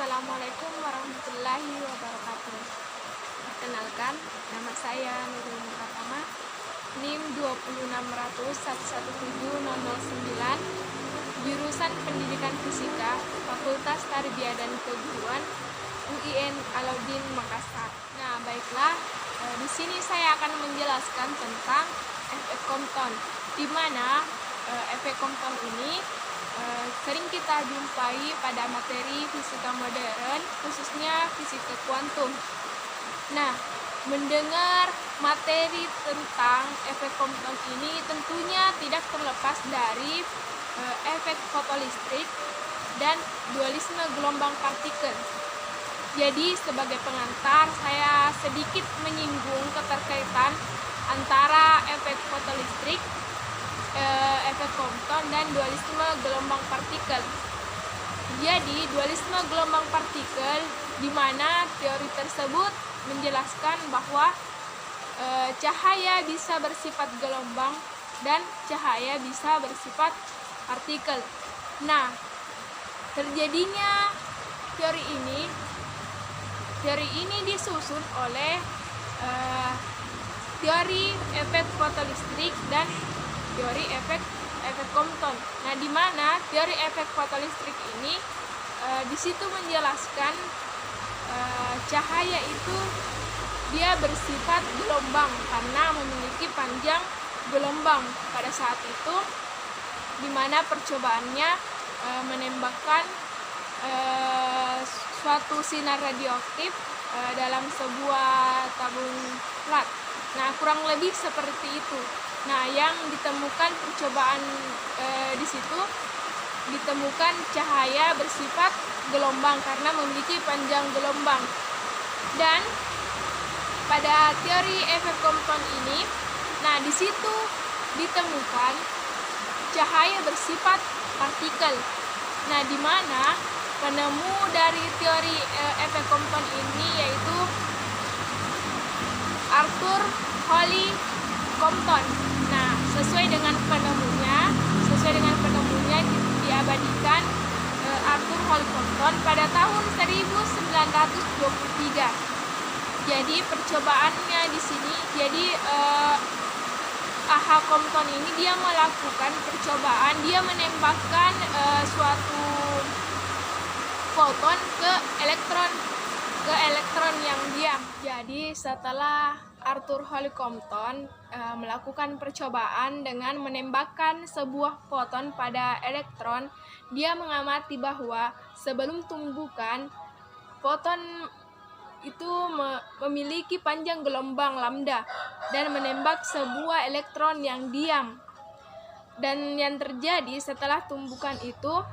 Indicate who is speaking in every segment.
Speaker 1: Assalamualaikum warahmatullahi wabarakatuh. Perkenalkan, nama saya Nurul Pratama, NIM 20600117009, jurusan Pendidikan Fisika, Fakultas Tarbiyah dan Keguruan, UIN Alauddin Makassar. Nah, baiklah, di sini saya akan menjelaskan tentang efek Compton, di mana efek Compton ini sering kita jumpai pada materi fisika modern, khususnya fisika kuantum. Nah, mendengar materi tentang efek Compton ini tentunya tidak terlepas dari efek fotolistrik dan dualisme gelombang partikel. Jadi sebagai pengantar, saya sedikit menyinggung keterkaitan antara efek fotolistrik, efek Compton, dan dualisme gelombang partikel. Jadi dualisme gelombang partikel, di mana teori tersebut menjelaskan bahwa cahaya bisa bersifat gelombang dan cahaya bisa bersifat partikel. Nah, terjadinya teori ini disusun oleh teori efek fotolistrik dan teori efek Compton. Nah, di mana teori efek fotolistrik ini di situ menjelaskan cahaya itu dia bersifat gelombang karena memiliki panjang gelombang pada saat itu, di mana percobaannya menembakkan suatu sinar radioaktif dalam sebuah tabung plat. Nah, kurang lebih seperti itu. Nah, yang ditemukan percobaan di situ ditemukan cahaya bersifat gelombang karena memiliki panjang gelombang. Dan pada teori efek Compton ini, nah di situ ditemukan cahaya bersifat partikel. Nah, di mana penemu dari teori efek Compton ini yaitu Arthur Holly Compton. Nah, sesuai dengan penemunya diabadikan Arthur Holly Compton pada tahun 1923. Jadi percobaannya di sini, A.H. Compton ini dia melakukan percobaan, dia menembakkan suatu foton ke elektron yang diam. Jadi setelah Arthur Holly Compton melakukan percobaan dengan menembakkan sebuah foton pada elektron, dia mengamati bahwa sebelum tumbukan, foton itu memiliki panjang gelombang lambda dan menembak sebuah elektron yang diam. Dan yang terjadi setelah tumbukan itu,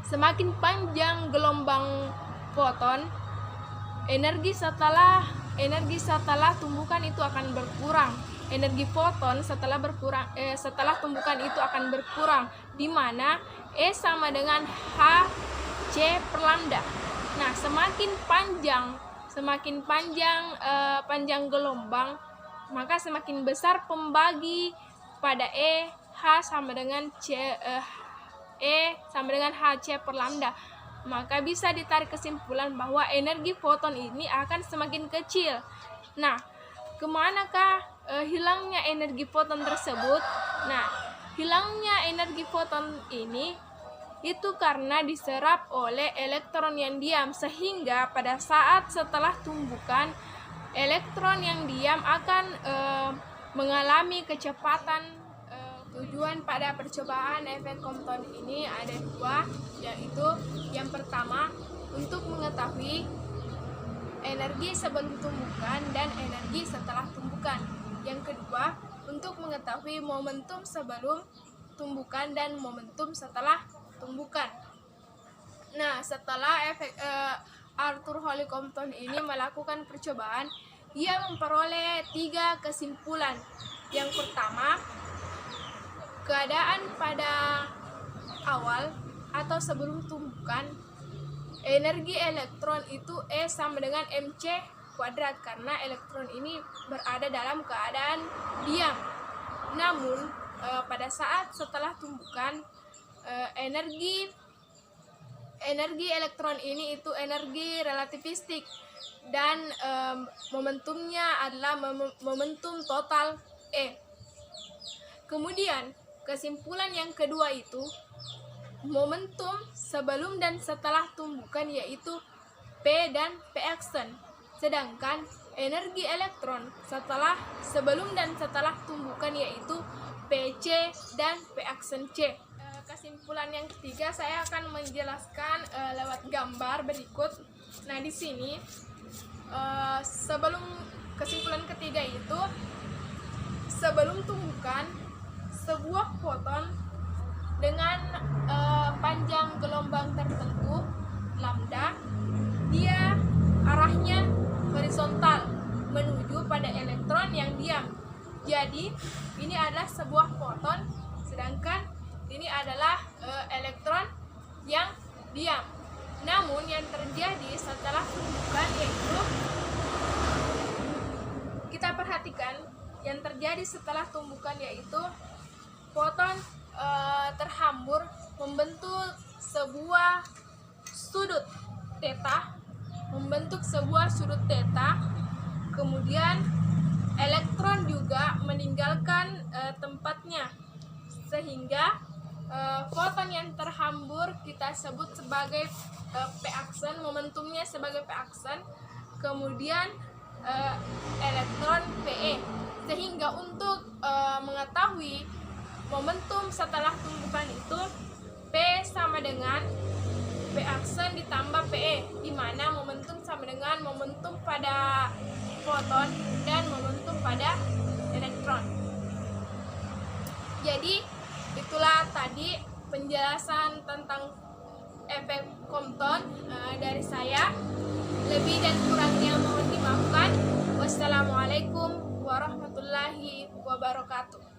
Speaker 1: semakin panjang gelombang foton, energi setelah tumbukan itu akan berkurang. Energi foton setelah tumbukan itu akan berkurang, di mana E sama dengan Hc per lambda. Nah, semakin panjang gelombang, maka semakin besar pembagi pada H sama dengan Hc per lambda. Maka bisa ditarik kesimpulan bahwa energi foton ini akan semakin kecil. Nah, kemanakah hilangnya energi foton tersebut? Nah, hilangnya energi foton ini itu karena diserap oleh elektron yang diam, sehingga pada saat setelah tumbukan, elektron yang diam akan mengalami kecepatan. Tujuan pada percobaan efek Compton ini ada dua, yaitu yang pertama untuk mengetahui energi sebelum tumbukan dan energi setelah tumbukan. Yang kedua untuk mengetahui momentum sebelum tumbukan dan momentum setelah tumbukan. Nah, setelah Arthur Holly Compton ini melakukan percobaan, ia memperoleh 3 kesimpulan. Yang pertama, keadaan pada awal atau sebelum tumbukan, energi elektron itu E sama dengan mc kuadrat karena elektron ini berada dalam keadaan diam. Namun pada saat setelah tumbukan, energi energi elektron ini itu energi relativistik dan momentumnya adalah momentum total E. Kemudian kesimpulan yang kedua itu momentum sebelum dan setelah tumbukan yaitu P dan P aksen. Sedangkan energi elektron sebelum dan setelah tumbukan yaitu PC dan P aksen C. Kesimpulan yang ketiga saya akan menjelaskan lewat gambar berikut. Nah, di sini sebelum kesimpulan ketiga itu sebelum tumbukan sebuah foton dengan panjang gelombang tertentu lambda, dia arahnya horizontal menuju pada elektron yang diam. Jadi ini adalah sebuah foton, sedangkan ini adalah elektron yang diam. Namun yang terjadi setelah tumbukan yaitu kita perhatikan yang terjadi setelah tumbukan yaitu foton terhambur membentuk sebuah sudut theta, kemudian elektron juga meninggalkan tempatnya, sehingga foton yang terhambur kita sebut sebagai P aksen, momentumnya sebagai P aksen, kemudian elektron PE. Sehingga untuk mengetahui momentum setelah tumbukan itu P sama dengan P aksen ditambah PE, di mana momentum sama dengan momentum pada foton dan momentum pada elektron. Jadi itulah tadi penjelasan tentang efek Compton dari saya. Lebih dan kurangnya mohon dimaafkan. Wassalamualaikum warahmatullahi wabarakatuh.